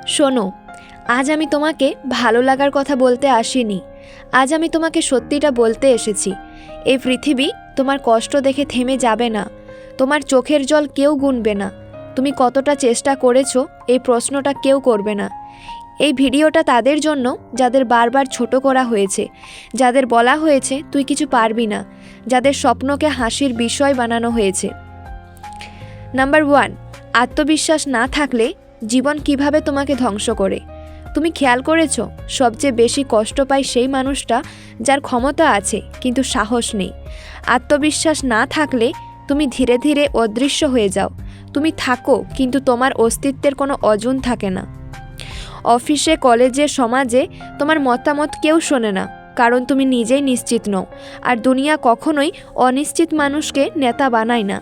শোনো, আজ আমি তোমাকে ভালো লাগার কথা বলতে আসিনি। আজ আমি তোমাকে সত্যিটা বলতে এসেছি। এই পৃথিবী তোমার কষ্ট দেখে থেমে যাবে না। তোমার চোখের জল কেউ গুনবে না। তুমি কতটা চেষ্টা করেছো এই প্রশ্নটা কেউ করবে না। এই ভিডিওটা তাদের জন্য যাদের বারবার ছোট করা হয়েছে, যাদের বলা হয়েছে তুই কিছু পারবি না, যাদের স্বপ্নকে হাসির বিষয় বানানো হয়েছে। নাম্বার 1, আত্মবিশ্বাস না থাকলে জীবন কিভাবে তোমাকে ধ্বংস করে। তুমি খেয়াল করেছো সবচেয়ে বেশি কষ্ট পায় সেই মানুষটা যার ক্ষমতা আছে কিন্তু সাহস নেই। আত্মবিশ্বাস না থাকলে তুমি ধীরে ধীরে অদৃশ্য হয়ে যাও। তুমি থাকো কিন্তু তোমার অস্তিত্বের কোনো ওজন থাকে না। অফিসে, কলেজে, সমাজে তোমার মতামত কেউ শোনে না, কারণ তুমি নিজেই নিশ্চিত নও। আর দুনিয়া কখনোই অনিশ্চিত মানুষকে নেতা বানায় না।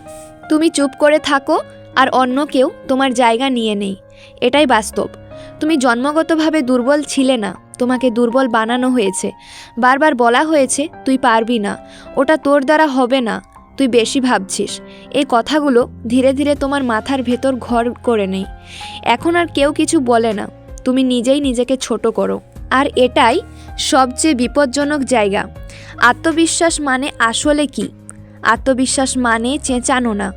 তুমি চুপ করে থাকো আর অন্য কেউ তোমার জায়গা নিয়ে নেই। এটাই বাস্তব। তুমি জন্মগতভাবে দুর্বল ছিলে না, তোমাকে দুর্বল বানানো হয়েছে। বারবার বলা হয়েছে তুই পারবি না, ওটা তোর দ্বারা হবে না, তুই বেশি ভাবছিস। এই কথাগুলো ধীরে ধীরে তোমার মাথার ভেতর ঘর করে নেই। এখন আর কেউ কিছু বলে না, তুমি নিজেই নিজেকে ছোট করো। আর এটাই সবচেয়ে বিপজ্জনক জায়গা। আত্মবিশ্বাস মানে আসলে কি? আত্মবিশ্বাস মানে চেঁচানো না।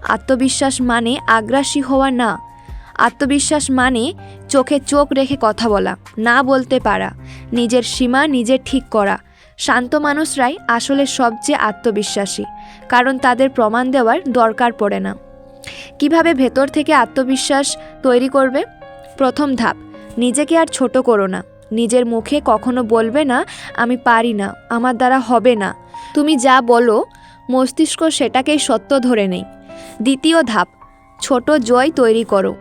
আত্মবিশ্বাস মানে আগ্রাসী হওয়া না। আত্মবিশ্বাস মানে চোখে চোখ রেখে কথা বলা, না বলতে পারা, নিজের সীমা নিজে ঠিক করা। শান্ত মানুষরাই আসলে সবচেয়ে আত্মবিশ্বাসী, কারণ তাদের প্রমাণ দেওয়ার দরকার পড়ে না। কিভাবে ভেতর থেকে আত্মবিশ্বাস তৈরি করবে? প্রথম ধাপ, নিজেকে আর ছোট করো না। নিজের মুখে কখনো বলবে না আমি পারি না, আমার দ্বারা হবে না। তুমি যা বলো মস্তিষ্ক সেটাকেই সত্য ধরে নেই। দ্বিতীয় ধাপ, ছোট জয় তৈরি করো।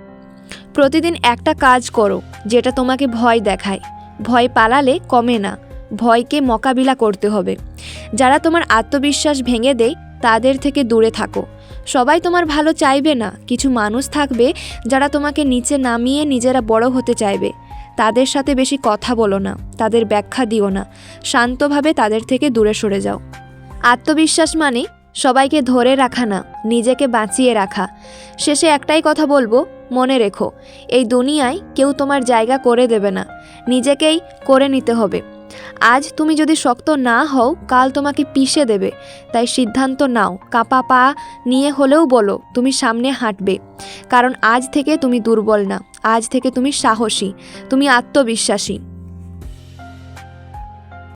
প্রতিদিন একটা কাজ করো যেটা তোমাকে ভয় দেখায়। ভয় পালালে কমে না, ভয়কে মোকাবিলা করতে হবে। যারা তোমার আত্মবিশ্বাস ভেঙে দেয় তাদের থেকে দূরে থাকো। সবাই তোমার ভালো চাইবে না, কিছু মানুষ থাকবে যারা তোমাকে নিচে নামিয়ে নিজেরা বড় হতে চাইবে। তাদের সাথে বেশি কথা বলো না, তাদের ব্যাখ্যা দিও না, শান্তভাবে তাদের থেকে দূরে সরে যাও। আত্মবিশ্বাস মানে সবাইকে ধরে রাখা না, নিজেকে বাঁচিয়ে রাখা। শেষে একটাই কথা বলবো, মনে রেখো এই দুনিয়ায় কেউ তোমার জায়গা করে দেবে না, নিজেকেই করে নিতে হবে। আজ তুমি যদি শক্ত না হও, কাল তোমাকে পিষে দেবে। তাই সিদ্ধান্ত নাও, কাঁপা পা নিয়ে হলেও বলো তুমি সামনে হাঁটবে। কারণ আজ থেকে তুমি দুর্বল না, আজ থেকে তুমি সাহসী, তুমি আত্মবিশ্বাসী।